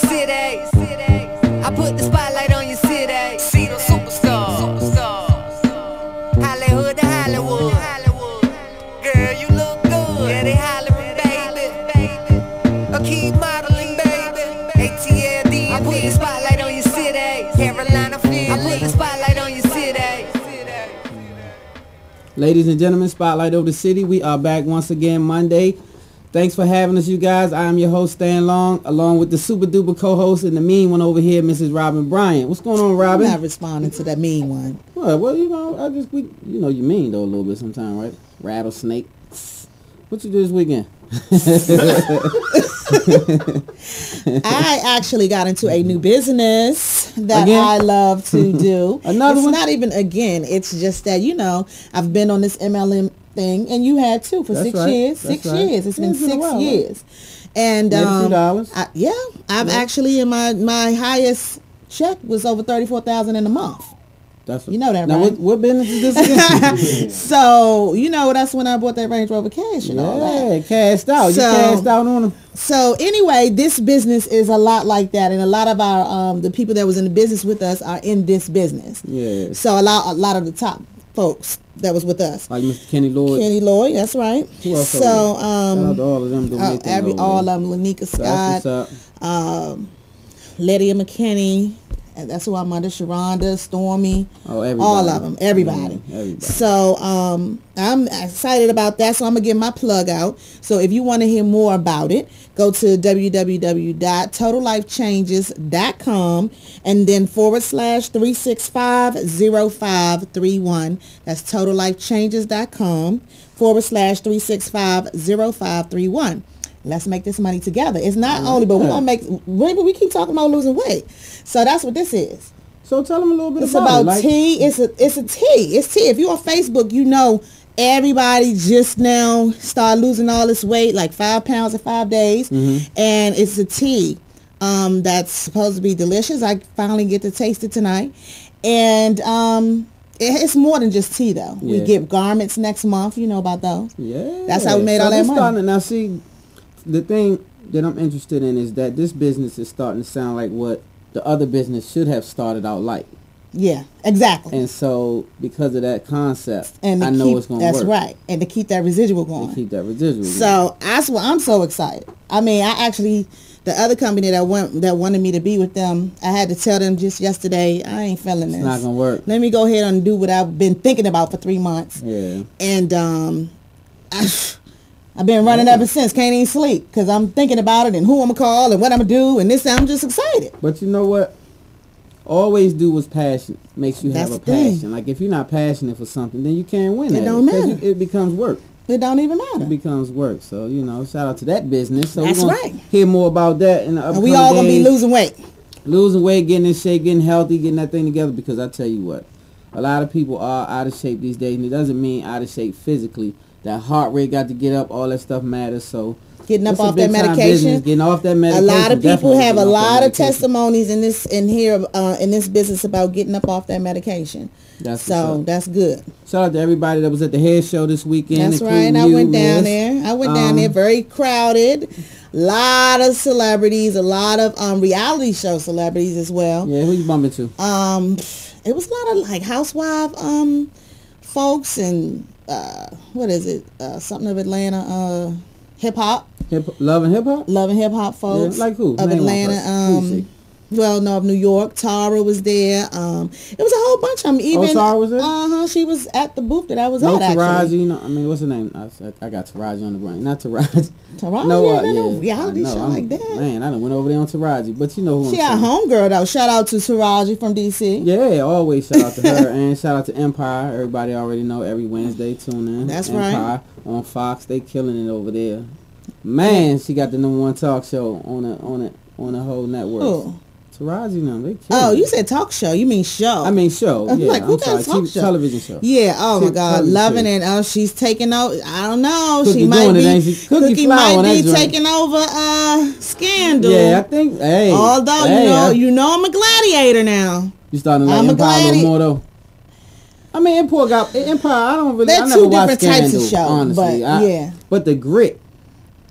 your city. I put the spotlight on your city. See the superstar. Hollywood to Hollywood. Girl, you look good. Yeah, they hollering, baby. I keep modeling, baby. ATLD. I put the spotlight on your city. Carolina, Philly. I put the spotlight on your city. Ladies and gentlemen, Spotlight over the city. We are back once again Monday. Thanks for having us, you guys. I am your host, Stan Long, along with the super duper co-host and the mean one over here, Mrs. Robin Bryant. What's going on, Robin? I'm not responding to that mean one. Well, you know, you mean though a little bit sometimes, right? Rattlesnakes. What you do this weekend? I actually got into a new business that Again? I love to do. Another it's one? not even again. It's just that, you know, I've been on this MLM thing, and you had too for That's 6 right. years. That's 6 right. years. It's been It's been a 6 while, years. And Made a few dollars. I've actually in my highest check was over $34,000 in a month. You know that, now, right? what business is this again? So, you know, that's when I bought that Range Rover cash and all that. Yeah, cashed out. So- you cashed out on them. So anyway, this business is a lot like that, and a lot of our the people that was in the business with us are in this business. Yeah. So a lot of the top folks that was with us. Like Mr. Kenny Lloyd. Kenny Lloyd, that's right. Who else So Shout out to all of them doing their thing over all there. of them, Lanika That's Scott, what's up. Lydia McKinney, and that's who I'm under. Sharonda, Stormy, Oh, everybody. all of them, everybody. Yeah, everybody. So I'm excited about that. So I'm gonna get my plug out. So if you want to hear more about it, go to www.totallifechanges.com and then /3650531. That's totallifechanges.com /3650531. Let's make this money together. It's not only, but we're gonna make. We keep talking about losing weight, so that's what this is. So tell them a little bit It's about about it. tea. It's a tea. It's tea. If you're on Facebook, you know everybody just now start losing all this weight, like 5 pounds in 5 days, and it's a tea that's supposed to be delicious. I finally get to taste it tonight, and it's more than just tea though. We Yeah. get garments next month. You know about those. Yeah. That's how we made all that this money. starting, now see, the thing that I'm interested in is that this business is starting to sound like what the other business should have started out like. Yeah, exactly. And so because of that concept, And to I know keep, it's going to work. That's right. And to keep that residual going. To keep that residual. So that's why I'm so excited. I mean, the other company that wanted me to be with them, I had to tell them just yesterday, I ain't feeling this. It's not going to work. Let me go ahead and do what I've been thinking about for 3 months. Yeah. And I've been running ever since. Can't even sleep because I'm thinking about it and who I'm going to call and what I'm going to do. And this, I'm just excited. But you know what? Always do what's passion makes you have That's a the thing. passion. Like if you're not passionate for something, then you can't win It at don't 'cause matter. It becomes work. It don't even It matter. becomes work. So, you know, shout out to that business. So That's we're gonna right. hear more about that in the upcoming And we all going to be days. losing weight. Losing weight, getting in shape, getting healthy, getting that thing together. Because I tell you what, a lot of people are out of shape these days. And it doesn't mean out of shape physically. That heart rate got to get up. All that stuff matters. So Getting up it's a off that big time medication. business, getting off that A medication. lot of people definitely have a getting off that lot of medication. testimonies in this in this business about getting up off that medication. That's what's So up. that's good. Shout out to everybody that was at the hair show this weekend. That's right. including I you, went down Miss. there. I went down there. Very crowded. Lot of celebrities. A lot of reality show celebrities as well. Yeah, who you bumping to? It was a lot of like housewife folks and what is it? Something of Atlanta. Hip hop. Love and hip hop? Love and hip hop folks. Yeah, like who? Of Name one Atlanta. person. Who's she? Well, no, of New York. Tara was there. It was a whole bunch of them. Even Tara was there? She was at the booth that I was No, at. Actually, Taraji. No, I mean, what's her name? I got Taraji on the brain. Not Taraji. Taraji. No, No yeah. reality I know, show like that. Man, I done went over there on Taraji. But you know who She I'm our saying. homegirl though. Shout out to Taraji from DC. Yeah, always shout out to her. And shout out to Empire. Everybody already know every Wednesday. Tune in. That's Empire on Fox. They killing it over there. Man, she got the #1 talk show on the whole network. Who? Taraji now, they killing Oh, you it. said talk show. You mean show? I mean show. I'm Yeah, like, who I'm got sorry. a talk show? Television show. Yeah. Oh my She- God, television loving show. it. Oh, she's taking over. I don't know. Cookie She might doing it, be. ain't she? Cookie Flower might on be that joint. taking over. Scandal. Yeah, I think. Hey. Although hey, you know I'm a gladiator now. You starting to like I'm a Empire a little gladi- more though. I mean, Empire. I don't really. They're I never two watched different types Scandal, of shows, honestly. but yeah. But the grit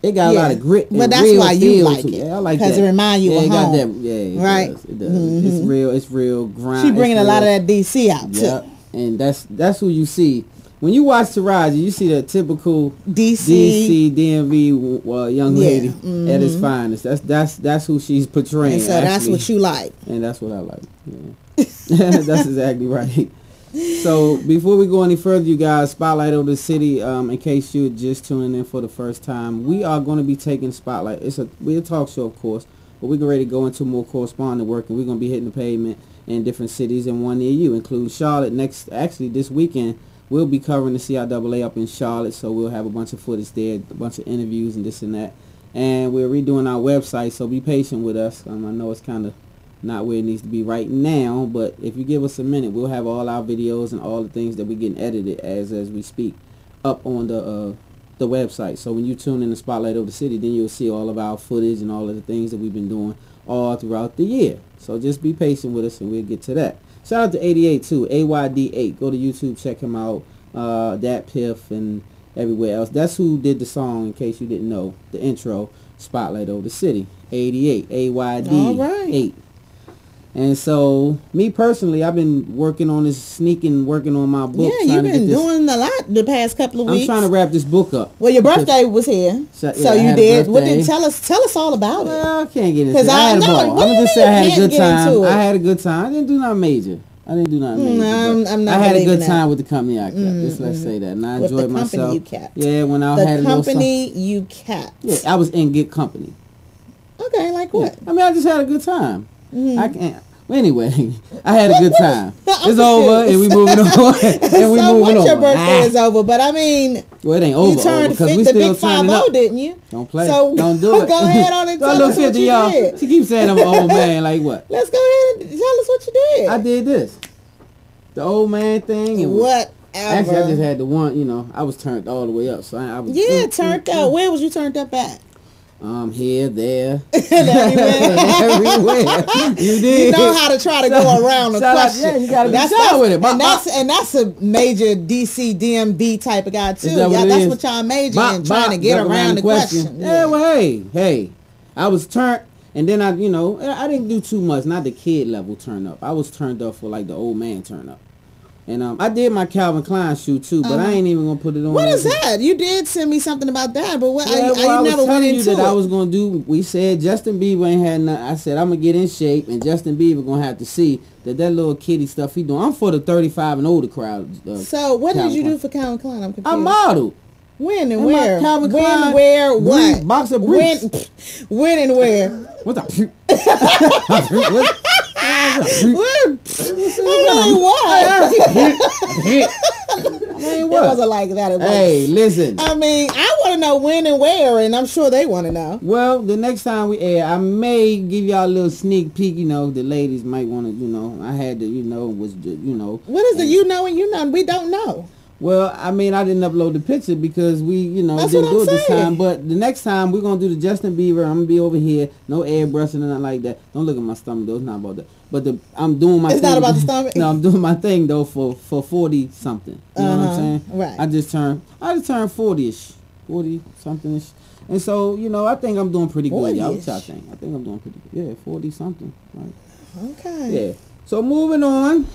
It got a lot of grit. But that's why you like it. Yeah, I like that. Because it reminds you of home. Got that. Yeah, it right. Does. It does. It's real. It's real grind. She bringing a lot of that DC out too. And that's who you see when you watch Taraji. You see the typical DC DMV young lady at its finest. That's who she's portraying. And so that's what you like. And that's what I like. Yeah. That's exactly right. So before we go any further, you guys, Spotlight of the City, in case you're just tuning in for the first time, we are going to be taking Spotlight. We're a talk show, of course, but we're ready to go into more correspondent work, and we're going to be hitting the pavement in different cities and one near you, including Charlotte. This weekend, we'll be covering the CIAA up in Charlotte, so we'll have a bunch of footage there, a bunch of interviews and this and that. And we're redoing our website, so be patient with us. I know it's kind of not where it needs to be right now, but if you give us a minute, we'll have all our videos and all the things that we're getting edited as we speak up on the website. So when you tune in the Spotlight of the City, then you'll see all of our footage and all of the things that we've been doing all throughout the year. So just be patient with us and we'll get to that. Shout out to 88 too, AYD8. Go to YouTube, check him out. Dat Piff and everywhere else. That's who did the song, in case you didn't know, the intro, Spotlight of the City. 88, AYD8. All right. And so, me personally, I've been working on working on my book. Yeah, you've been doing a lot the past couple of weeks. I'm trying to wrap this book up. Well, your birthday was here, so you did. What did tell us all about it? Well, I can't get into it. I had a ball. I'm just say I had a good time. I had a good time. I didn't do nothing major. I had a good time with the company I kept. Let's say that, and I enjoyed myself. The company you kept. Yeah, when I had a little company you kept. Yeah, I was in good company. Okay, like what? Yeah. I mean, I just had a good time. I can't. Well, anyway, I had a good time. It's over, and we moving on. And we moving on. Your birthday is over, but I mean, well, it ain't over. You turned because we the still big 5-0, didn't you? Don't play. So don't do it. Go ahead on and tell us what you did. She keeps saying I'm an old man. Like what? Let's go ahead and tell us what you did. I did this, the old man thing, and whatever. Actually, I just had the one. I was turned all the way up. So I was turned up. Where was you turned up at? Here, there, everywhere. You did. You know how to try to go around the question. Yeah, you gotta be shy with it. And that's a major DC DMV type of guy too. That's what y'all major in, trying to get around the question. Yeah, well, hey, I was turned, and then I didn't do too much. Not the kid level turn up. I was turned up for like the old man turn up. And I did my Calvin Klein shoe too, but I ain't even gonna put it on. What is that? You did send me something about that, but what? Yeah, I never went into that. I was gonna do. We said Justin Bieber ain't had nothing. I said I'm gonna get in shape, and Justin Bieber gonna have to see that little kitty stuff he doing. I'm for the 35 and older crowd. So what did you do for Calvin Klein? I'm confused. I modeled. When and where? Calvin Klein. When, where, what? Boxer briefs. When and where? What the? It wasn't like that. Hey, listen. I mean, I want to know when and where, and I'm sure they want to know. Well, the next time we air, I may give y'all a little sneak peek. The ladies might want to. I had to. What is the and you know? We don't know. Well, I mean, I didn't upload the picture because we, didn't do it this time. But the next time, we're going to do the Justin Bieber. I'm going to be over here. No airbrushing or nothing like that. Don't look at my stomach, though. It's not about that. But I'm doing my thing. It's not about the stomach? No, I'm doing my thing, though, for 40-something. You know what I'm saying? Right. I just turned 40-ish. 40-something-ish. And so, I think I'm doing pretty good, y'all. What y'all think? I think I'm doing pretty good. Yeah, 40-something. Right. Okay. Yeah. So moving on.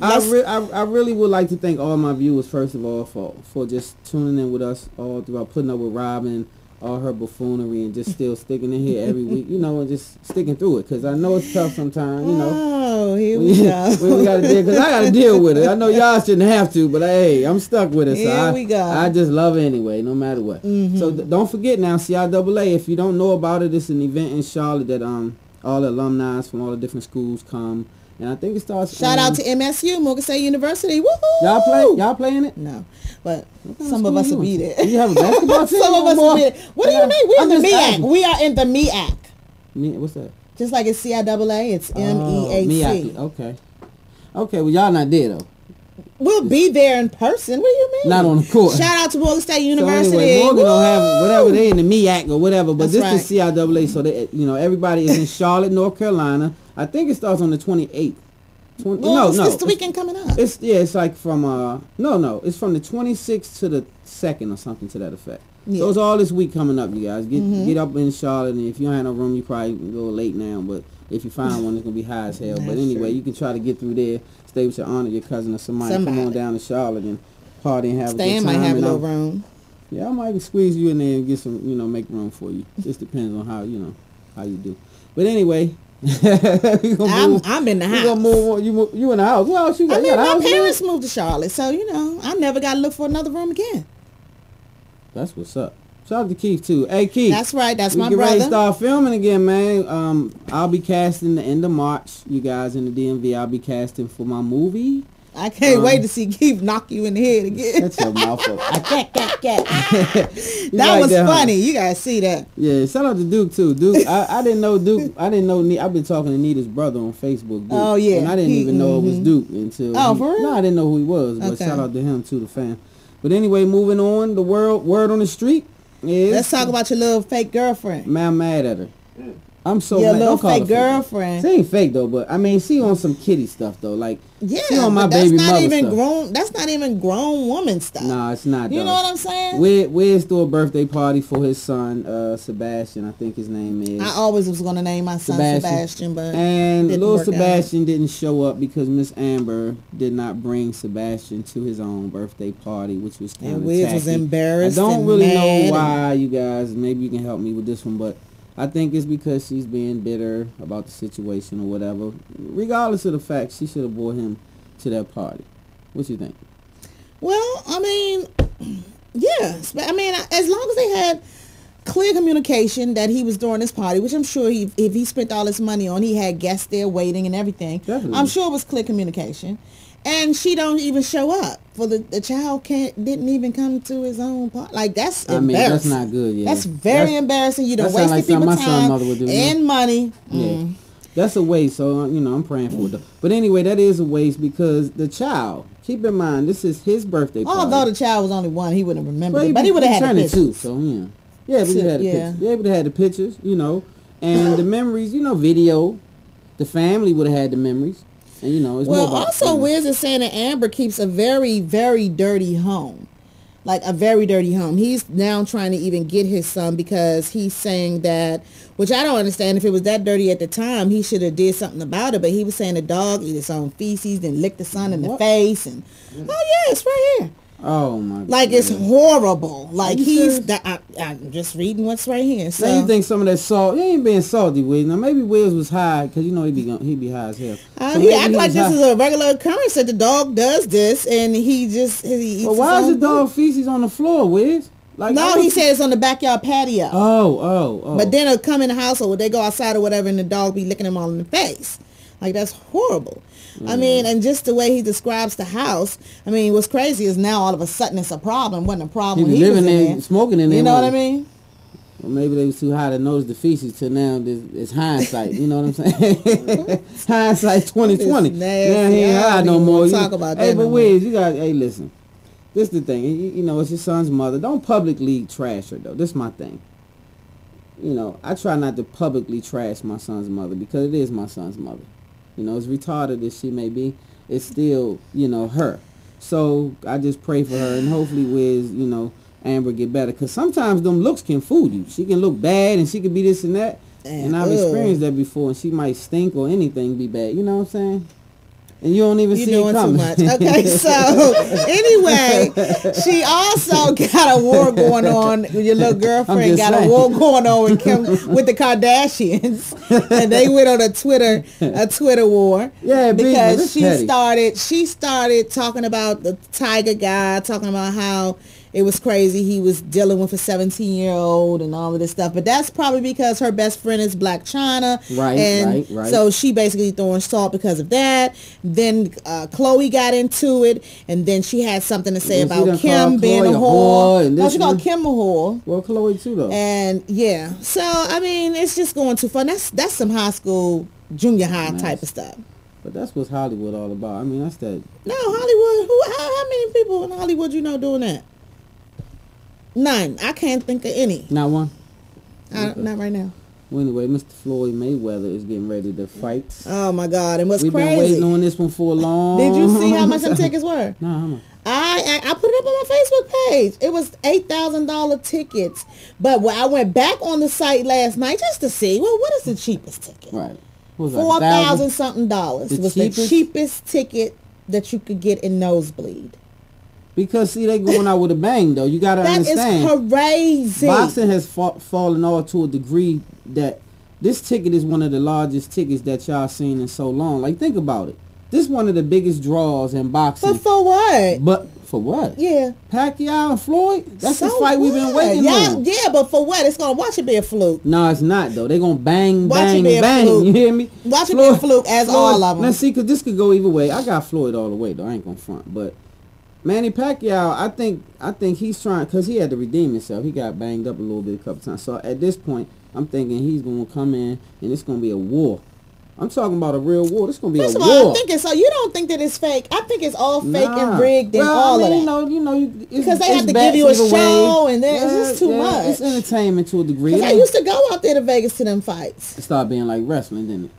I really would like to thank all my viewers, first of all, for just tuning in with us all throughout, putting up with Robin, all her buffoonery, and just still sticking in here every week, and just sticking through it, because I know it's tough sometimes, Oh, here we go. we got to deal, because I got to deal with it. I know y'all shouldn't have to, but hey, I'm stuck with it. Here we go. I just love it anyway, no matter what. So don't forget now, CIAA, if you don't know about it, it's an event in Charlotte that all the alumni from all the different schools come, and I think it starts. Shout out to MSU, Morgan State University. Woohoo! Y'all playing it? No, but some of us will be there. You have a basketball team? Some of us will be there. What do you mean? We're in the MEAC. We are in the MEAC. What's that? Just like it's CIAA, it's MEAC. Okay. Well, y'all not there though. We'll be there in person. What do you mean? Not on the court. Shout out to Morgan State University. So anyway, Morgan don't have whatever, they in the MEAC or whatever, but this is CIAA, so they, everybody is in Charlotte, North Carolina. I think it starts on the 28th. It's the weekend coming up. It's like from it's from the 26th to the 2nd or something to that effect. Yeah. So it's all this week coming up, you guys. Get up in Charlotte, and if you don't have no room, you probably go late now, but if you find one, it's gonna be high as hell. But anyway, you can try to get through there, stay with your aunt or your cousin or somebody. Come on down to Charlotte and party and have a good time. Might have a little room. Yeah, I might squeeze you in there and get some, make room for you. Just depends on how you do. But anyway, I'm in the house. You gonna move? You in the house? Well, else you got? My parents moved to Charlotte, so I never got to look for another room again. That's what's up. Shout out to Keith too. Hey Keith. That's right. That's my brother. We get ready to start filming again, man. I'll be casting the end of March. You guys in the DMV, I'll be casting for my movie. I can't wait to see Keith knock you in the head again. Shut your mouth up. That was funny. You guys see that. Yeah, shout out to Duke too. Duke, I didn't know Duke. I didn't know. I've been talking to Nita's brother on Facebook. Duke, oh yeah. And I didn't even know it was Duke until. Oh, for real? No, I didn't know who he was. But shout out to him too, the fam. But anyway, moving on. The word on the street is. Let's talk about your little fake girlfriend. Man, I'm mad at her. I'm so your mad. little fake girlfriend. She ain't fake though, but I mean, she on some kitty stuff though. Like, she on my that's baby not mother even stuff. grown. That's not even grown woman stuff. Nah, it's not. You though. know what I'm saying? Wiz threw a birthday party for his son, Sebastian. I think his name is. I always was gonna name my son Sebastian, but little Sebastian didn't show up because Miss Amber did not bring Sebastian to his own birthday party, which was kind of tacky. Wiz was embarrassed. I don't really know why, you guys. Maybe you can help me with this one, but. I think it's because she's being bitter about the situation or whatever. Regardless of the fact, she should have brought him to that party. What you think? Well, I mean, yeah. I mean, as long as they had clear communication that he was throwing this party, which I'm sure if he spent all his money on, he had guests there waiting and everything. Definitely. I'm sure it was clear communication. And she don't even show up for the child didn't even come to his own party. Like that's embarrassing. I mean, that's not good. Yeah, that's very embarrassing. You don't waste like people's time and money. Yeah, that's a waste. So I'm praying for it. Though. But anyway, that is a waste because the child. Keep in mind, this is his birthday party. Although the child was only one, he wouldn't have remembered it, but he would have had the pictures. Two, so but he had the pictures. Yeah, would have had the pictures. And the memories. Video. The family would have had the memories. And, it's well, also Wiz is saying that Amber keeps a very, very dirty home. Like a very dirty home. He's now trying to even get his son because he's saying that, which I don't understand. If it was that dirty at the time, he should have did something about it. But he was saying the dog eat its own feces and lick the son in the face. And oh yeah, it's right here. Oh my god. Like it's horrible. Like I'm just reading what's right here. So now you think some of that salt? He ain't being salty, Wiz. Now maybe Wiz was high because he be high as hell. So he act like this is a regular occurrence that the dog does this, and he eats. Well, why is the dog feces on the floor, Wiz? Like no, he said it's on the backyard patio. Oh. But then they'll come in the house or they go outside or whatever, and the dog be licking them all in the face. Like that's horrible. I mean, and just the way he describes the house. I mean, what's crazy is now all of a sudden it's a problem. It wasn't a problem. He was living there, smoking in there. You know what I mean? Well, maybe they was too high to notice the feces till now. It's hindsight. You know what I'm saying? Hindsight 2020. Now he ain't high no more. Talk about that. Hey, but Wiz, you got. Hey, listen. This is the thing. It's your son's mother. Don't publicly trash her though. This is my thing. I try not to publicly trash my son's mother because it is my son's mother. As retarded as she may be, it's still, her. So I just pray for her and hopefully Wiz, Amber get better. Because sometimes them looks can fool you. She can look bad and she can be this and that. And I've experienced that before. And she might stink or anything be bad. You know what I'm saying? And you don't even see it coming. Too much. Okay, so anyway, she also got a war going on. Your little girlfriend got a war going on with Kim, with the Kardashians, and they went on a Twitter war. Yeah, because she started talking about the Tiger guy, talking about how it was crazy he was dealing with a 17-year-old and all of this stuff. But that's probably because her best friend is Black China. Right. So she basically throwing salt because of that. Then Chloe got into it. And then she had something to say about Kim being a whore. She called Kim a whore. Well, Chloe too, though. And, yeah. So, I mean, it's just going too far. That's some high school, junior high type of stuff. But that's what's Hollywood all about. I mean, that's that. No, Hollywood. How many people in Hollywood doing that? None. I can't think of any. Not one? Not right now. Well, anyway, Mr. Floyd Mayweather is getting ready to fight. Oh my God! And what's We've crazy? been waiting on this one for a long. Did you see how much them tickets were? No, how much? I put it up on my Facebook page. It was $8,000 tickets. But when I went back on the site last night just to see, well, what is the cheapest ticket? Right. What was $4,000 something dollars was cheapest? the cheapest ticket that you could get in nosebleed. Because see, they going out with a bang though. You gotta understand. That is crazy. Boxing has fallen off to a degree that this ticket is one of the largest tickets that y'all seen in so long. Like, think about it. This is one of the biggest draws in boxing. But for what? But for what? Yeah. Pacquiao and Floyd? That's so the fight we've been waiting on. Yeah, but for what? It's going to watch it be a fluke. No, it's not, though. They're going to bang, watch bang, it be a bang. Fluke. You hear me? Watch it be a fluke as all of them. Now, see, because this could go either way. I got Floyd all the way, though. I ain't going to front. But Manny Pacquiao, I think he's trying, because he had to redeem himself. He got banged up a little bit a couple times. So at this point, I'm thinking he's going to come in, and it's going to be a war. I'm talking about a real war. This is going to be First a of all, war. I'm thinking, so you don't think that it's fake? I think it's all fake and rigged and all of that. You know, because they have to give you a show, and then it's just too much. It's entertainment to a degree. Because I used to go out there to Vegas to them fights. It started being like wrestling, didn't it?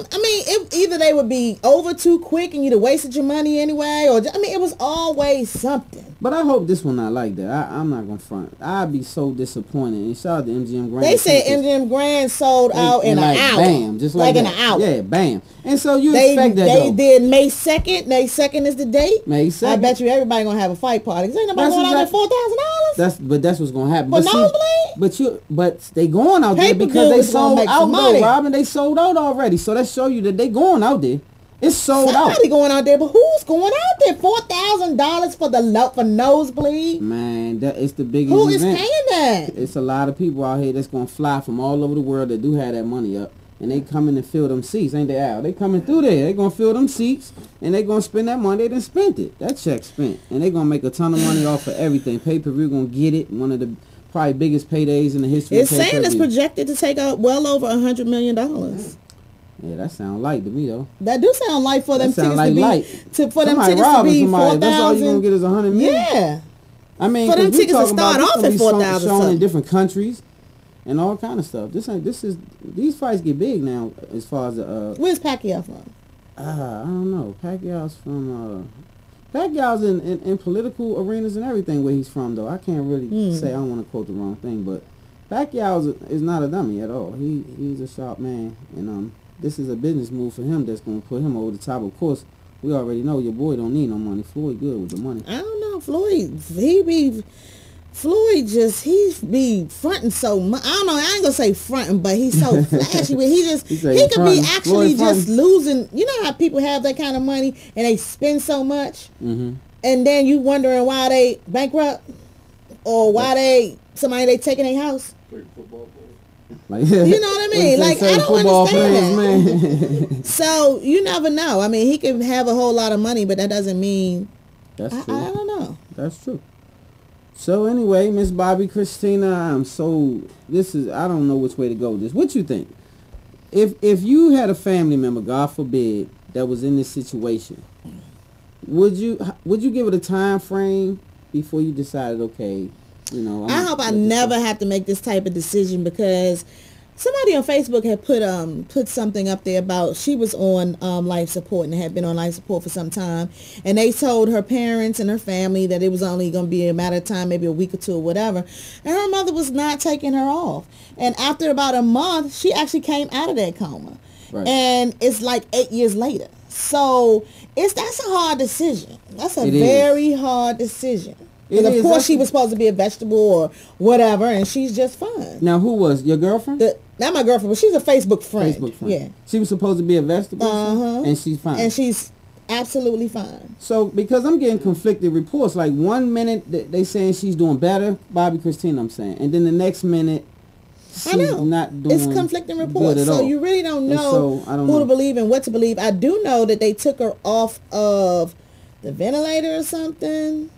I mean, either they would be over too quick and you'd have wasted your money anyway, or I mean, it was always something. But I hope this one not like that. I'm not gonna front. I'd be so disappointed. And shout out to MGM Grand. They said MGM Grand sold out in like, an hour. Bam, just like in that. an hour. Yeah, bam. And so you expect that They though. did May 2nd. May 2nd is the date. May 2nd. I bet you everybody gonna have a fight party. Cause ain't nobody going out there $4,000. That's what's gonna happen. For nosebleed? But they going out there because they sold out though, Robin. They sold out already. So that show you that they going out there. It's sold out. Somebody going out there, but who's going out there? $4,000 for nosebleed? Man, that is the biggest Who is event. paying that? It's a lot of people out here that's gonna fly from all over the world that do have that money up, and they coming to fill them seats, ain't they, Al? They coming through there. They gonna fill them seats, and they gonna spend that money. They done spent it. That check spent, and they gonna make a ton of money off of everything. Pay-per-view gonna get it. One of the probably biggest paydays in the history. It's of saying it's pay-per-view. projected to take out well over $100 million. Yeah, that sound light to me though. That do sound light for them tickets like to be light. For them Somebody tickets to robbing be somebody. That's all you gonna $4,000. get is $100 million. Yeah. I mean, For them we tickets to talking about start this off gonna at be $4,000 shown in something. different countries and all kind of stuff. These fights get big now as far as the Where's Pacquiao from? I don't know. Pacquiao's in political arenas and everything where he's from though. I can't really say, I don't want to quote the wrong thing, but Pacquiao is not a dummy at all. He's a sharp man, and this is a business move for him that's going to put him over the top. Of course, we already know your boy don't need no money. Floyd good with the money. I don't know. Floyd be fronting so much. I don't know. I ain't gonna say fronting, but he's so flashy. But he could be actually just losing. You know how people have that kind of money and they spend so much, and then you wondering why they bankrupt or why somebody they taking their house. Like, you know what I mean? Like, I don't understand that. Man. So you never know. I mean, he could have a whole lot of money, but that doesn't mean. That's true. I don't know. That's true. So anyway, Miss Bobby Christina, I don't know which way to go with this. What you think? If you had a family member, God forbid, that was in this situation, would you give it a time frame before you decided, okay, I hope I never have to make this type of decision, because somebody on Facebook had put something up there about she was on life support and had been on life support for some time, and they told her parents and her family that it was only going to be a matter of time, maybe a week or two or whatever, and her mother was not taking her off. And after about a month, she actually came out of that coma. Right. And it's like 8 years later. So that's a hard decision. That's a very hard decision. Because of course she was supposed to be a vegetable or whatever, and she's just fine. Now, who was your girlfriend? Not my girlfriend, but she's a Facebook friend. Yeah. She was supposed to be a vegetable, and she's fine. And she's absolutely fine. So, because I'm getting conflicted reports, like 1 minute they saying she's doing better, Bobby Christina, I'm saying, and then the next minute she's not doing. It's conflicting reports, so you really don't know who to believe and what to believe. I do know that they took her off of the ventilator or something.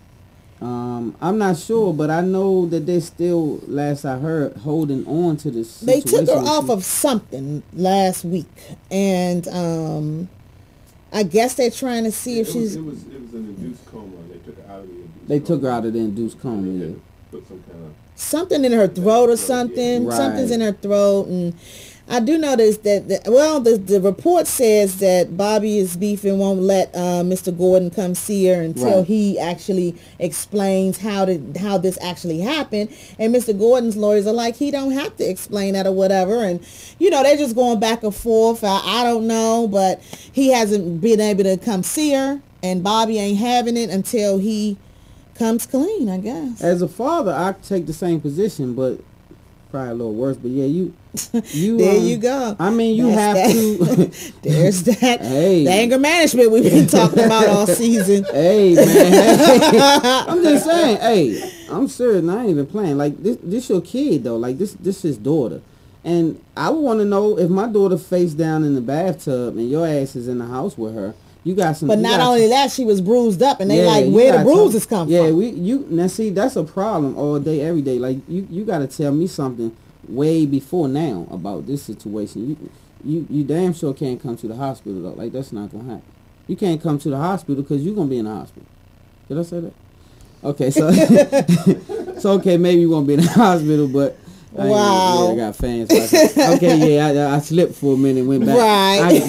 I'm not sure, but I know that they're still, last I heard, holding on to this situation. They took her off of something last week, and I guess they're trying to see if she's. It was an induced coma. They took her out of the induced coma. They took her out of the induced coma. Yeah. Put some kind of. something in her throat or something. Right. Something's in her throat, and I do notice that, the report says that Bobby is beefing, won't let Mr. Gordon come see her until Right. he actually explains how this actually happened. And Mr. Gordon's lawyers are like, he don't have to explain that or whatever. And, they're just going back and forth. I don't know, but he hasn't been able to come see her, and Bobby ain't having it until he comes clean, I guess. As a father, I take the same position, but probably a little worse. But yeah, you there you go. I mean, you That's have to. There's that. Hey. The anger management we've been talking about all season. Hey man, hey. I'm just saying. Hey, I'm serious. And I ain't even playing. Like this your kid though. Like this his daughter, and I would want to know if my daughter face down in the bathtub and your ass is in the house with her. You got some. But not only that, she was bruised up, and they where the bruises come from. Yeah, now see, that's a problem all day, every day. Like you got to tell me something way before now about this situation. You damn sure can't come to the hospital though. Like that's not gonna happen. You can't come to the hospital because you're gonna be in the hospital. Did I say that? Okay, so so okay, maybe you won't be in the hospital, but. Wow. I got fans. Okay, yeah, I slipped for a minute, went back. Right.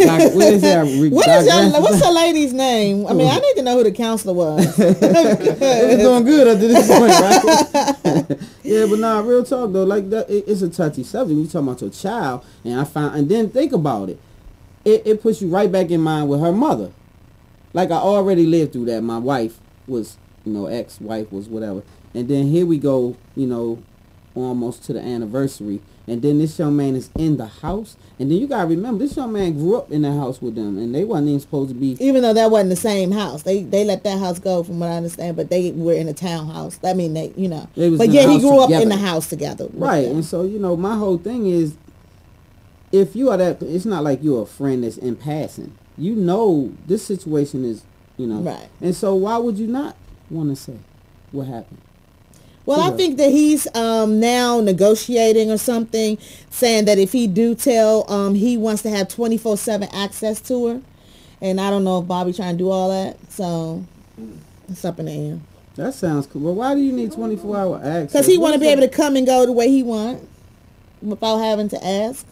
What's the lady's name? I mean, I need to know who the counselor was. It was doing good up to this point, right? Yeah, but nah, real talk though, like that, it's a touchy subject. You talking about your child, and then think about it. It puts you right back in mind with her mother. Like I already lived through that. My wife was, ex-wife was whatever, and then here we go, almost to the anniversary, and then this young man is in the house, and then you gotta remember this young man grew up in the house with them, and they wasn't even supposed to be, even though that wasn't the same house. They let that house go, from what I understand, but they were in a townhouse. I mean, they but yeah, he grew up in the house together, right? And so my whole thing is, if you are that, it's not like you're a friend that's in passing. This situation is, right, and so why would you not want to say what happened? Well, I think that he's now negotiating or something, saying that if he do tell, he wants to have 24/7 access to her. And I don't know if Bobby trying to do all that. So it's up in the air. That sounds cool. Well, why do you need 24-hour access? Because he want to be able to come and go the way he want without having to ask.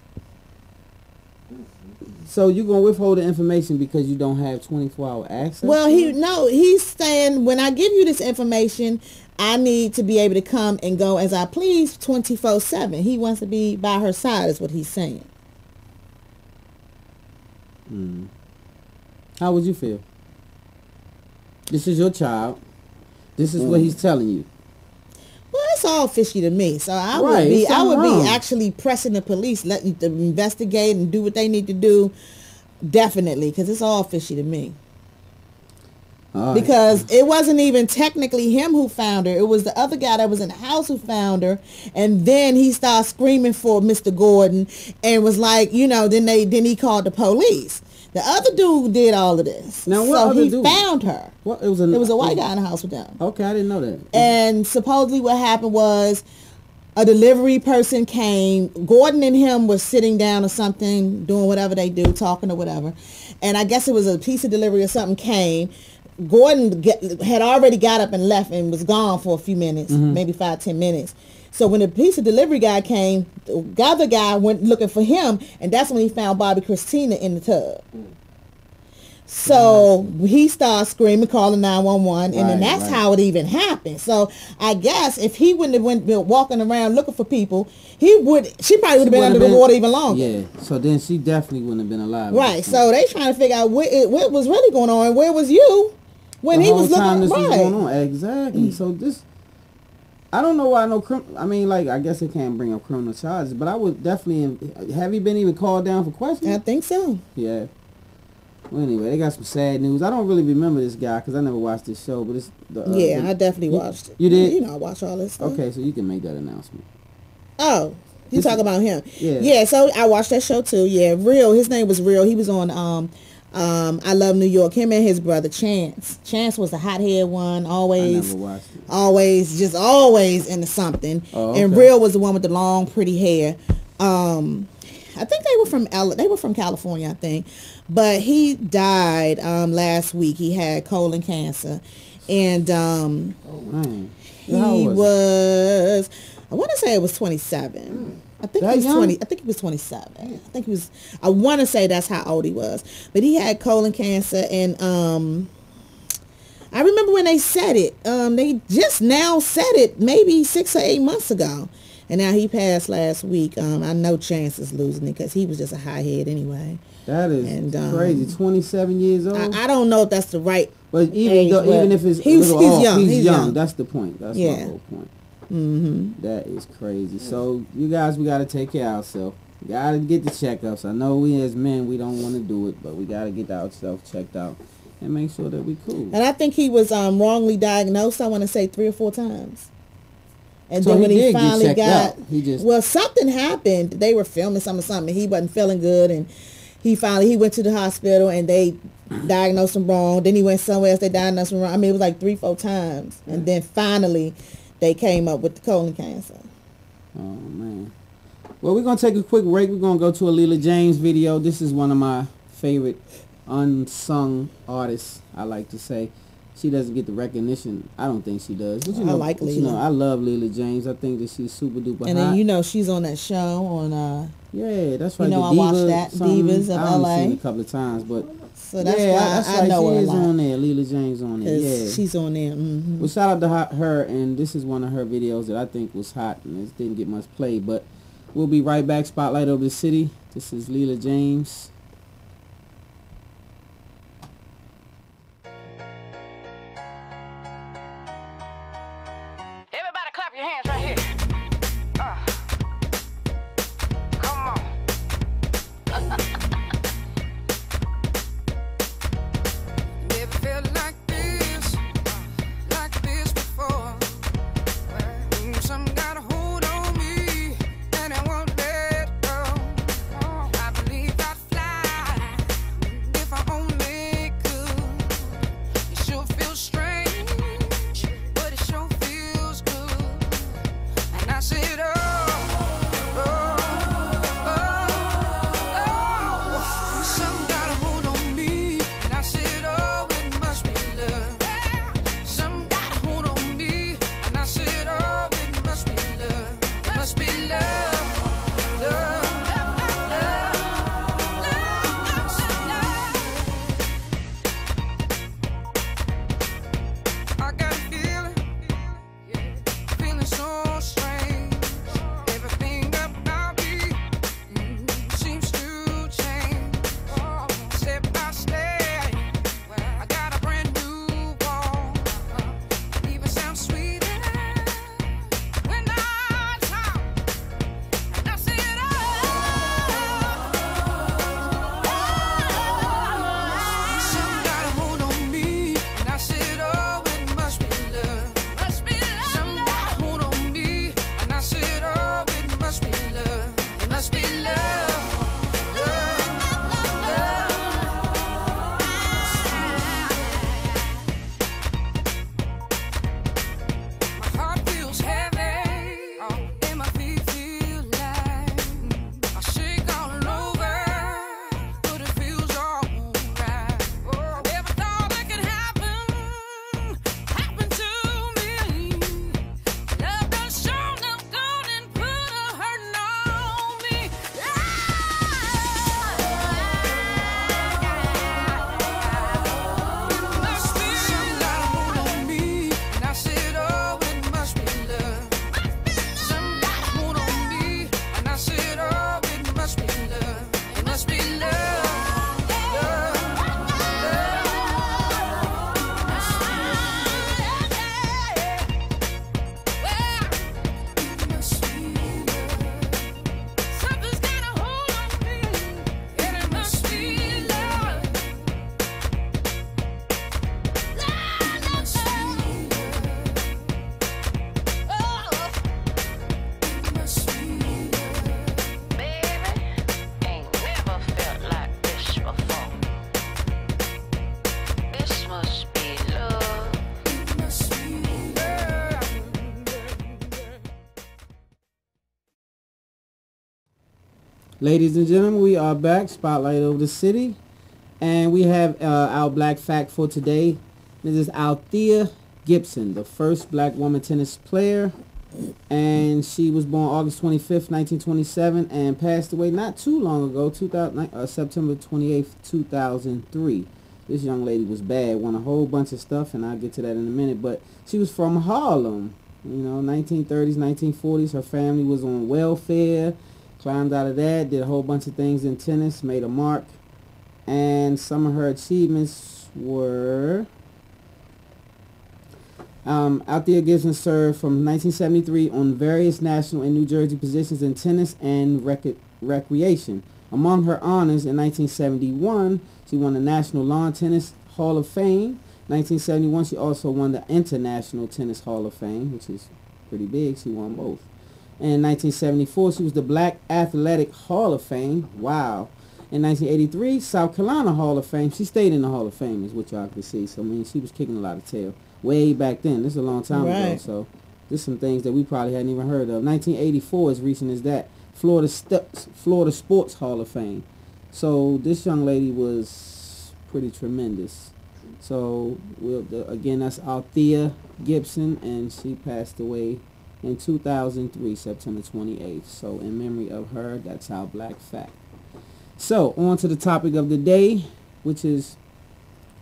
So you're going to withhold the information because you don't have 24-hour access? Well, he's saying, when I give you this information, I need to be able to come and go as I please 24/7. He wants to be by her side is what he's saying. How would you feel? This is your child. This is what he's telling you. Well, it's all fishy to me. So I Right, would wrong. be actually pressing the police, letting them investigate and do what they need to do. Definitely, because it's all fishy to me. All right. Because it wasn't even technically him who found her. It was the other guy that was in the house who found her. And then he started screaming for Mr. Gordon and was like, then he called the police. The other dude did all of this. Now, what so other he dude? Found her. What? It was a white guy in the house with them. Okay, I didn't know that. And supposedly what happened was a delivery person came. Gordon and him were sitting down or something, doing whatever they do, talking or whatever. And I guess it was a piece of delivery or something came. Gordon had already got up and left and was gone for a few minutes, maybe 5-10 minutes. So when the piece of delivery guy came, the other guy went looking for him, and that's when he found Bobby Christina in the tub. So he started screaming, calling 911, and then that's how it even happened. So I guess if he wouldn't have been walking around looking for people, she probably would have been under the water even longer. Yeah, so then she definitely wouldn't have been alive. Right, so they trying to figure out what was really going on, and where was you when he was looking? This was going on. Exactly. So this, I don't know why I mean, like, I guess they can't bring up criminal charges, but I would definitely, have you been even called down for questioning? I think so. Yeah. Well, anyway, they got some sad news. I don't really remember this guy because I never watched this show, but it's I definitely watched it. You did? I watch all this stuff. Okay, so you can make that announcement. Oh, you talking about him? Yeah. Yeah. So I watched that show too. Yeah, Real. His name was Real. He was on I Love New York. Him and his brother Chance. Chance was the hothead one. Always. I never watched it. Always into something. Oh, okay. And Real was the one with the long, pretty hair. I think they were from California, I think. But he died last week. He had colon cancer. And Man. he was I want to say it was 27. I think That he was young? 20. I think he was 27. I think he was. I want to say that's how old he was. But he had colon cancer, and I remember when they said it. They just now said it, maybe 6 or 8 months ago, and now he passed last week. I know Chance's losing it because he was just a high head anyway. That is crazy. 27 years old. I don't know if that's the right. But age, but even if it's he's young. He's young. That's the point. That's Yeah. my whole point. Mm-hmm. That is crazy. So you guys, we gotta take care of ourselves. We gotta get the checkups. I know we as men, we don't want to do it, but we gotta get ourselves checked out and make sure that we cool. And I think he was wrongly diagnosed. I want to say 3 or 4 times. And So then when he he did get finally checked got, out. He just well, something happened. They were filming something. He wasn't feeling good, and he went to the hospital, and they diagnosed him wrong. Then he went somewhere else. They diagnosed him wrong. I mean, it was like 3, 4 times, and then finally, they came up with the colon cancer. Oh man. Well, we're gonna take a quick break. We're gonna go to a Leela James video. This is one of my favorite unsung artists, I like to say. She doesn't get the recognition. I don't think she does. But I like Leela. I love Leela James. I think that she's super duper And hot. then she's on that show on. Yeah, that's right. You know, the I watched Diva that, something. Divas of I only LA. seen it a couple of times, but So that's yeah, why that's I right. know She her a is lot. on there. Leela James on there. Yeah, She's on there. Mm-hmm. well, shout out to her, and this is one of her videos that I think was hot, and it didn't get much play, but we'll be right back. Spotlight over the city. This is Leela James. Everybody clap your hands right here. Come on. Never felt like this before. Some got a hold on me, and I won't let go. I believe I'd fly if I only could. It sure feels strange, but it sure feels good. And I said, some got a hold on me, and I said, oh, it must be love. Some got a hold on me, and I said, oh, it must be love. It must be love, love, love, love. I got a feeling so strange. Everything about me seems to change. Step by step, I got a brand new wall. It even sounds sweeter when I talk. And I said, some got a hold on me, and I said, oh, it must be love. Some got a hold on me, and I said, oh, it must be love. It must be love. My heart feels heavy, and my feet feel light. I shake all over, but it feels alright. Never thought that could happen to me. Love done shown up, gone and put a hurting on me. It must be some got a hold on me, and I said, oh, it must be love. Some got a hold on me, and I said, oh, it must be love. It must be love, love, something's got a hold on me, and it must be love. Baby, ain't never felt like this before. This must be love. Ladies and gentlemen, we are back. Spotlight over the city. And we have our black fact for today. This is Althea Gibson, the first black woman tennis player And she was born August 25th, 1927, and passed away not too long ago, September 28th, 2003. This young lady was bad, won a whole bunch of stuff, and I'll get to that in a minute. But she was from Harlem, 1930s, 1940s. Her family was on welfare, climbed out of that, did a whole bunch of things in tennis, made a mark. And some of her achievements were... out there Gibson served from 1973 on various national and New Jersey positions in tennis and recreation. Among her honors in 1971, she won the National Lawn Tennis Hall of Fame. 1971, she also won the International Tennis Hall of Fame, which is pretty big. She won both. And in 1974, she was the Black Athletic Hall of Fame. Wow. In 1983, South Carolina Hall of Fame. She stayed in the Hall of Fame, is what y'all can see. So, I mean, she was kicking a lot of tail way back then. This is a long time ago. So, there's some things that we probably hadn't even heard of. 1984, as recent as that, Florida Sports Hall of Fame. So, this young lady was pretty tremendous. So, again, that's Althea Gibson, and she passed away in 2003, September 28th. So, in memory of her, that's our Black Fact. So, on to the topic of the day, which is,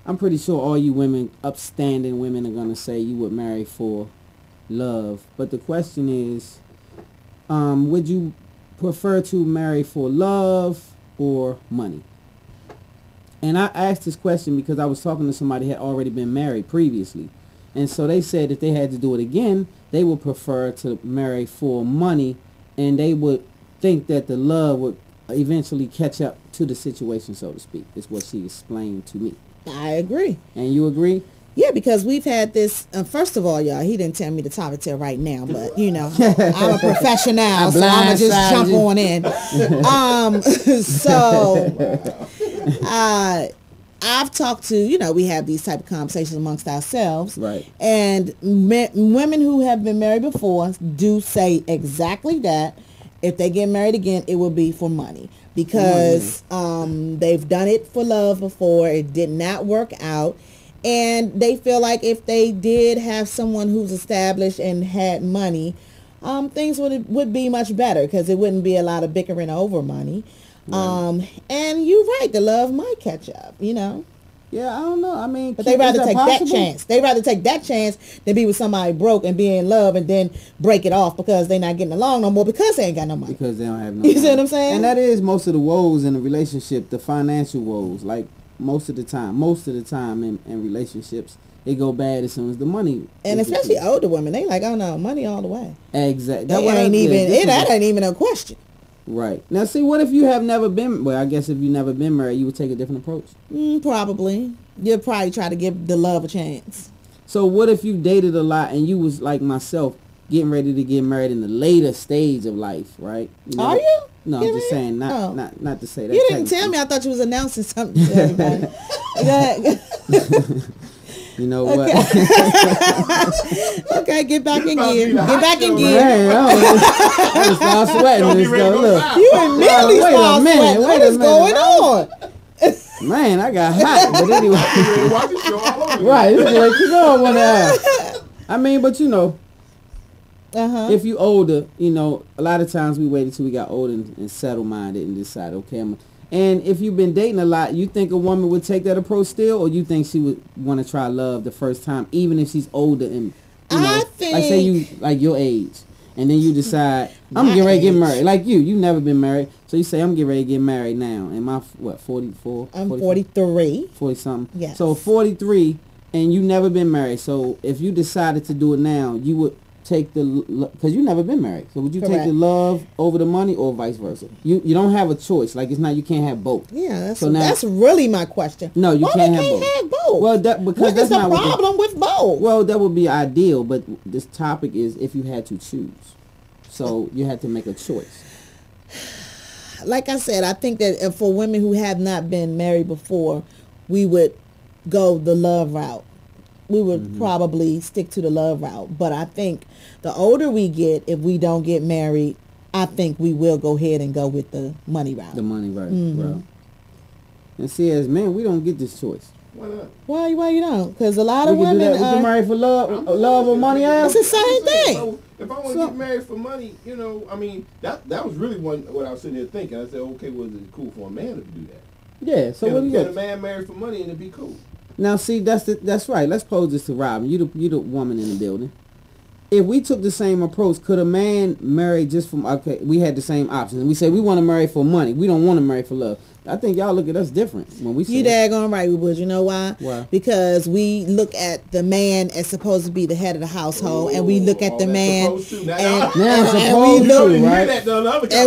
I'm pretty sure all you women, upstanding women, are going to say you would marry for love. But the question is, would you prefer to marry for love or money? And I asked this question because I was talking to somebody who had already been married previously. And so they said if they had to do it again, they would prefer to marry for money, and they would think that the love would eventually catch up to the situation, so to speak, is what she explained to me. I agree. And you agree? Yeah, because we've had this, first of all, y'all, he didn't tell me the topic till right now, but, I'm a professional, so I'm going to just jump on in. I've talked to, we have these type of conversations amongst ourselves. Right. And women who have been married before do say exactly that. If they get married again, it will be for money. Because they've done it for love before. It did not work out. And they feel like if they did have someone who's established and had money, things would be much better because it wouldn't be a lot of bickering over money. Right. And you're right, the love might catch up, Yeah, I don't know. I mean, but they'd rather take that chance. They'd rather take that chance than be with somebody broke and be in love and then break it off because they're not getting along no more because they ain't got no money. Because they don't have no money. You see what I'm saying? And that is most of the woes in a relationship, the financial woes. Like, most of the time in relationships, they go bad as soon as the money. And especially older women, they like, oh no, money all the way. Exactly. That ain't even a question. Right. Now, see, what if you have never been, well, I guess if you never been married, you would take a different approach. Probably. You'd probably try to give the love a chance. So what if you dated a lot and you was like myself, getting ready to get married in the later stage of life, right? Are you? No, I'm just saying, not to say that. You didn't tell me. I thought you was announcing something to everybody. You know what? Okay, get back in gear. Get back in gear. Man, I start sweating this stuff. Look. You immediately start sweating. What is going on? Man, I got hot. But anyway. Right, this is what you know when I mean, but if you older, a lot of times we wait until we got older and settle-minded and decide, okay, and if you've been dating a lot, you think a woman would take that approach still, or you think she would want to try love the first time, even if she's older and, I think, like say you, like your age, and then you decide, I'm getting ready to get married. Like you've never been married, so you say, I'm getting ready to get married now. Am I, 44? I'm 43. 40-something. Yes. So 43, and you never been married, so if you decided to do it now, you would take because you never been married, so would you take the love over the money or vice versa? You don't have a choice. Like, it's not, you can't have both. Yeah, that's really my question. No, you can't have both. Well, because what that's is the not problem with both? Well, that would be ideal, but this topic is if you had to choose, so you had to make a choice. Like I said, I think that for women who have not been married before, we would go the love route. We would probably stick to the love route. But I think the older we get, if we don't get married, I think we will go ahead and go with the money route. The money route. And see, as men, we don't get this choice. Why not? Why you don't? Because a lot of women we can marry for love or money. It's the same thing. If I want to get married for money, you know, I mean, that was really what I was sitting there thinking. I said, okay, well, is it cool for a man to do that? Yeah. So what do you get a man married for money and it'd be cool? Now, see, that's right. Let's pose this to Robin. You the woman in the building. If we took the same approach, could a man marry just from, okay, we had the same options. We say we want to marry for money. We don't want to marry for love. I think y'all look at us different when we say you daggone right we would. You know why? Why? Because we look at the man as supposed to be the head of the household, and we look at the man and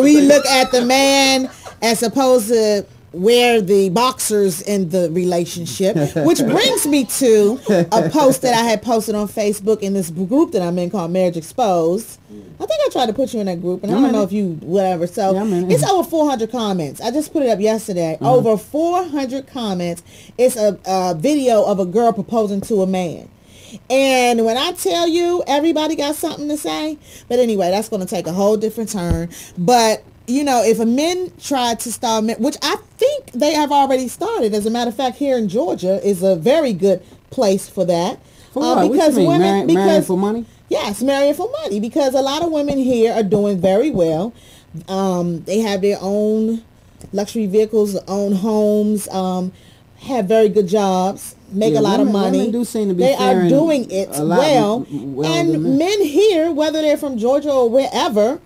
we look at the man as supposed to wear the boxers in the relationship, which brings me to a post that I had posted on Facebook in this group that I'm in called Marriage Exposed. I think I tried to put you in that group, and I don't know if you, whatever. So it's over 400 comments. I just put it up yesterday. Over 400 comments. It's a video of a girl proposing to a man. And when I tell you, everybody got something to say. But anyway, that's going to take a whole different turn. But you know, if a men try to start, which I think they have already started. As a matter of fact, here in Georgia is a very good place for that. For what? Because what you mean? Marrying for money? Yes, marrying for money. Because a lot of women here are doing very well. They have their own luxury vehicles, their own homes, have very good jobs, make a lot of money. Women do seem to be they are doing it well. And men here, whether they're from Georgia or wherever,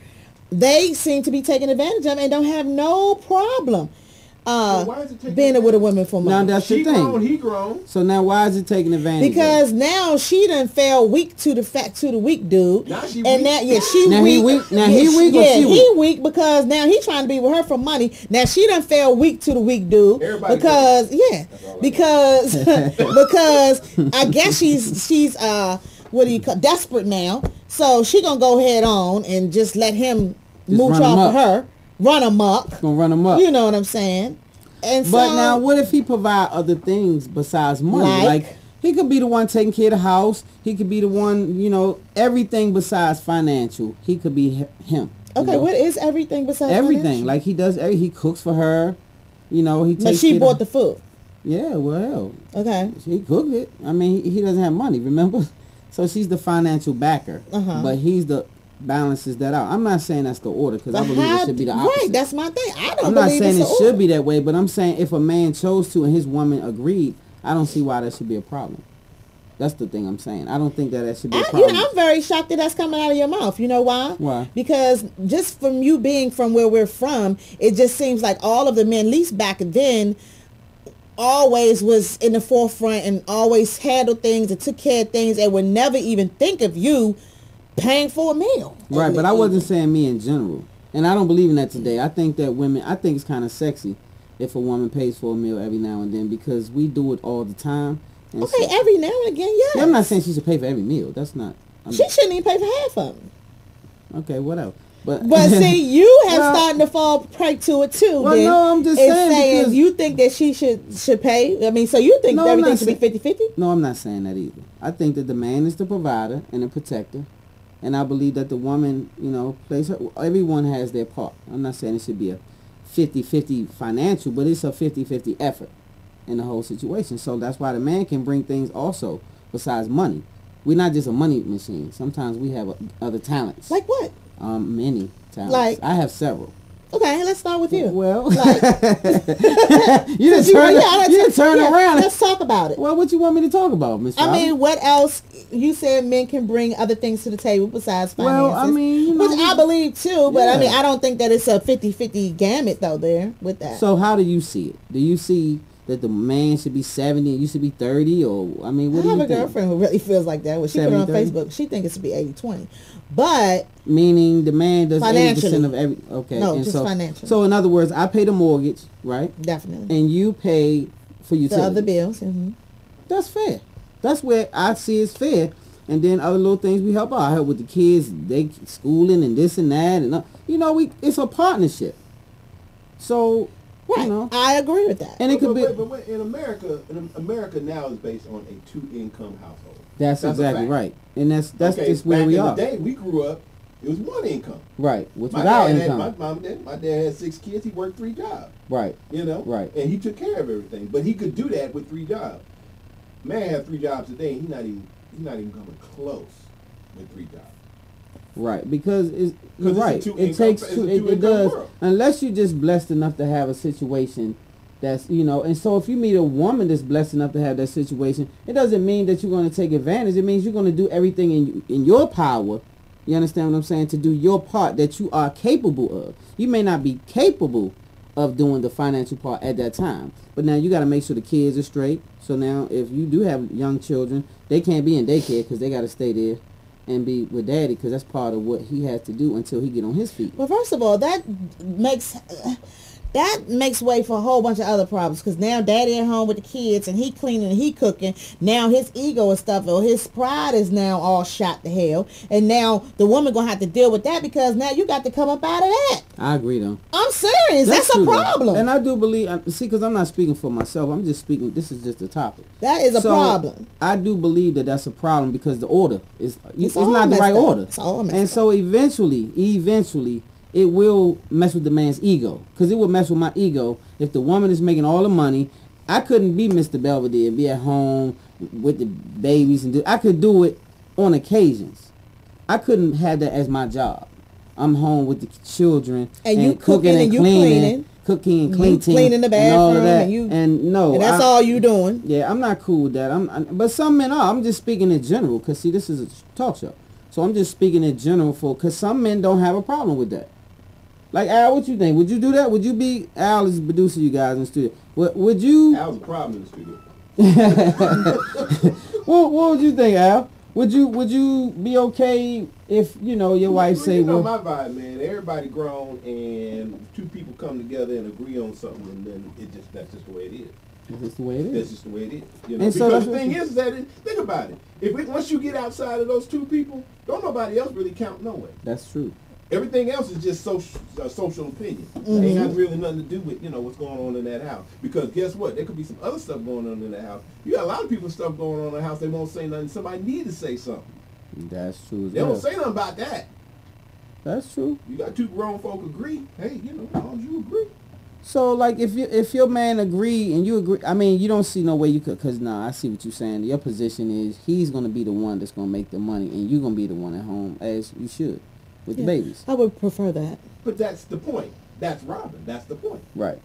they seem to be taking advantage of it and don't have no problem being with a woman for money. Now that's the thing. Grown, he grown. So now why is it taking advantage? Because now she done fell weak to the weak dude. Now she and weak. now she now weak. He weak. Now he weak. Yeah, he weak because now he trying to be with her for money. Now she done fell weak to the weak dude. Everybody because because I guess she's what do you call desperate now. So she gonna go head on and just let him mooch off of her, run amok. Gonna run him up. You know what I'm saying? And but so, now, what if he provide other things besides money? Like he could be the one taking care of the house. He could be the one, you know, everything besides financial. He could be him. Okay, know? What is everything besides everything? financial? Like he does. He cooks for her. You know, he takes. But she bought the food. Yeah, well. Okay. He cooked it. I mean, he doesn't have money. Remember, so she's the financial backer. But he's the balances that out. I'm not saying that's the order because I believe it should be the opposite. Right, that's my thing. I'm not saying it should be that way, but I'm saying if a man chose to and his woman agreed, I don't see why that should be a problem. That's the thing I'm saying. I don't think that should be a problem. You know, I'm very shocked that that's coming out of your mouth. You know why? Why? Because just from you being from where we're from, it just seems like all of the men, at least back then, always was in the forefront and always handled things and took care of things and would never even think of you paying for a meal. Right, but I wasn't saying me in general. And I don't believe in that today. I think that I think it's kind of sexy if a woman pays for a meal every now and then because we do it all the time. And okay, so, every now and again, yes. Yeah, I'm not saying she should pay for every meal. That's not. She shouldn't even pay for half of them. Okay, whatever. But see, you have starting to fall prey to it too. Well, no, I'm just saying because you think that she should pay. I mean, so you think everything should be 50-50? No, I'm not saying that either. I think that the man is the provider and the protector. And I believe that the woman, you know, plays her. Everyone has their part. I'm not saying it should be a 50-50 financial, but it's a 50-50 effort in the whole situation. So that's why the man can bring things also besides money. We're not just a money machine. Sometimes we have other talents. Like what? Many talents. Like I have several. Okay, let's start with you. Well, like, you didn't turn around. Let's talk about it. Well, what you want me to talk about, Miss? I mean, what else? You said men can bring other things to the table besides finances. Well, I mean, you know, which I believe too, but I mean, I don't think that it's a 50-50 gamut though there with that. So how do you see it? Do you see that the man should be 70 and you should be 30, or I mean, what do you think? I have a girlfriend who really feels like that. When she put it on Facebook, she thinks it should be 80-20, but meaning the man does 80% of every. Okay, no, and just financial. So in other words, I pay the mortgage, right? Definitely. And you pay for utilities. The other bills. Mm-hmm. That's fair. That's where I see it's fair. And then other little things we help out. I help with the kids, they schooling and this and that, and you know, it's a partnership. So. Right. You know, I agree with that. And it could be. But in America now is based on a 2-income household. That's exactly right. And that's just where we are. Back in the day we grew up, it was 1 income. Right. Without income. My dad had 6 kids. He worked 3 jobs. Right. You know. Right. And he took care of everything, but he could do that with 3 jobs. Man had 3 jobs today. He's not even coming close with 3 jobs. Right, because you're 'Cause right. it's a two It income- takes it's a two. two It income does, world. unless you're just blessed enough to have a situation that's, you know. And so if you meet a woman that's blessed enough to have that situation, it doesn't mean that you're going to take advantage. It means you're going to do everything in your power. You understand what I'm saying? To do your part that you are capable of. You may not be capable of doing the financial part at that time, but now you got to make sure the kids are straight. So now, if you do have young children, they can't be in daycare because they got to stay there and be with daddy, because that's part of what he has to do until he get on his feet. Well, first of all, that makes way for a whole bunch of other problems, because now daddy at home with the kids and he cleaning and he cooking. Now his ego and stuff, or his pride is now all shot to hell, and now the woman gonna have to deal with that, because now you got to come up out of that. I agree, though. I'm serious. That's a true, though. problem. And I do believe, see, because I'm not speaking for myself. I'm just speaking, this is just a topic. That is a problem. I do believe that that's a problem, because the order is, it's all not the messed right up. order. It's all messed and up. so eventually, it will mess with the man's ego, because it will mess with my ego if the woman is making all the money. I couldn't be Mr. Belvedere, be at home with the babies, and I could do it on occasions. I couldn't have that as my job. I'm home with the children And you cooking and you cleaning. cooking and You cleaning, cleaning the and all of bathroom, that. and you- and no, And that's all you doing. Yeah, I'm not cool with that. But some men are. I'm just speaking in general, because see, this is a talk show, so I'm just speaking in general because some men don't have a problem with that. Like, Al, what you think? Would you do that? Would you be, Al is producing you guys in the studio. Would you? Al's a problem in the studio. What would you think, Al? Would you be okay if, you know, your wife say, you know well, my vibe, man. Everybody grown, and two people come together and agree on something, and then that's just the way it is. that's the way it That's is. just the way it is. You know, And so because that's the what thing you- is that think about it. Once you get outside of those two people, don't nobody else really count no way. That's true. Everything else is just social opinion. Ain't got really nothing to do with, you know, what's going on in that house. Because guess what? There could be some other stuff going on in that house. You got a lot of people stuff going on in the house. They won't say nothing. Somebody need to say something. That's true as They well. won't say nothing about that. That's true. You got two grown folk agree. Hey, you know, as long as you agree. So, like, if your man agree and you agree, I mean, you don't see no way you could, because, I see what you're saying. Your position is he's going to be the one that's going to make the money, and you're going to be the one at home, as you should, with the babies. I would prefer that. But that's the point. That's Robin. That's the point. Right.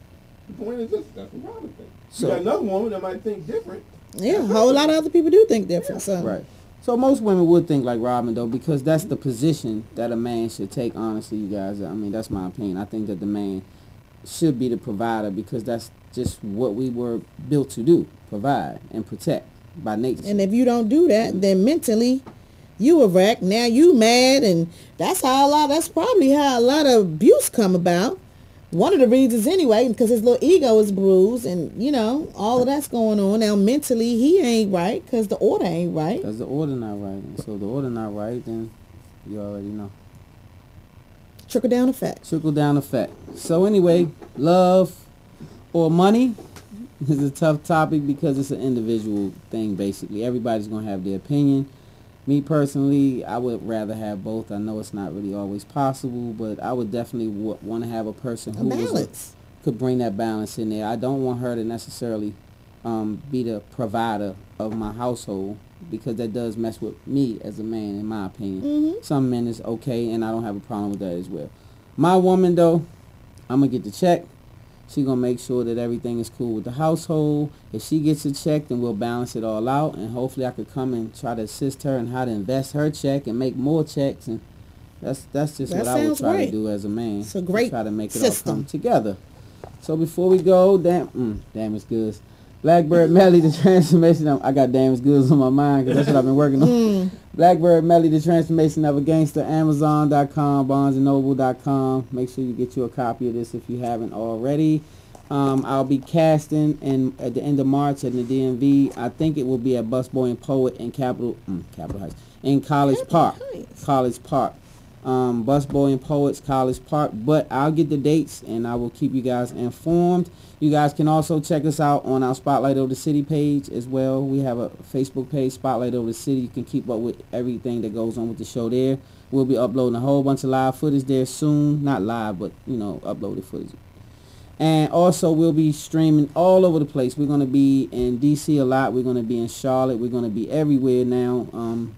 The point is this. That's what Robin thinks. So- You got another woman that might think different. Yeah, a whole lot of other people do think different. So Right. So most women would think like Robin, though, because that's the position that a man should take, honestly, you guys. I mean, that's my opinion. I think that the man should be the provider, because that's just what we were built to do, provide and protect by nature. And if you don't do that, then mentally you a wreck. Now you mad, and that's probably how a lot of abuse come about. One of the reasons anyway, because his little ego is bruised, and you know, all of that's going on. Now mentally he ain't right, because the order ain't right. Because the order not right. And so the order not right, then you already know. Trickle down effect. Trickle down effect. So anyway, love or money is a tough topic, because it's an individual thing, basically. Everybody's going to have their opinion. Me personally, I would rather have both. I know it's not really always possible, but I would definitely want to have a person who could bring that balance in there. I don't want her to necessarily be the provider of my household, because that does mess with me as a man, in my opinion. Some men is okay, and I don't have a problem with that as well. My woman, though, I'm going to get the check. She going to make sure that everything is cool with the household. If she gets a check, then we'll balance it all out, and hopefully I could come and try to assist her in how to invest her check and make more checks. And that's just what I would try to do as a man. It's a great try to make it system. all come together. So before we go, damaged goods. Blackbird Melly, the transformation of, I got damaged goods on my mind, because that's what I've been working on. Blackbird Melly, the transformation of a gangster, Amazon.com, BarnesandNoble.com. Make sure you get you a copy of this if you haven't already. I'll be casting at the end of March at the DMV. I think it will be at Busboy and Poet in Capitol Heights, in College Park. Busboy and Poets, College Park. But I'll get the dates, and I will keep you guys informed. You guys can also check us out on our Spotlight Over the City page as well. We have a Facebook page, Spotlight Over the City. You can keep up with everything that goes on with the show there. We'll be uploading a whole bunch of live footage there soon. Not live, but, you know, uploaded footage. And also, we'll be streaming all over the place. We're going to be in D.C. a lot. We're going to be in Charlotte. We're going to be everywhere now,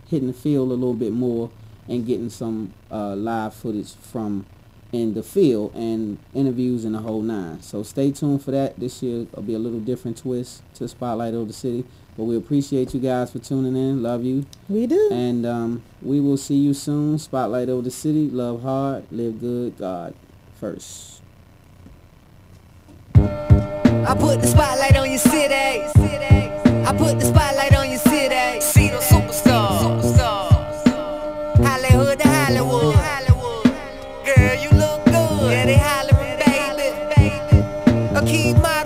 hitting the field a little bit more. and getting some live footage from in the field and interviews and the whole nine. So stay tuned for that. This year will be a little different twist to Spotlight Over the City. But we appreciate you guys for tuning in. Love you. We do. And we will see you soon. Spotlight Over the City. Love hard. Live good. God first. I put the spotlight on your city. I put the spotlight on your city. See the superstars. Hollywood to Hollywood. Girl, you look good. Yeah, they hollering, baby. Keep my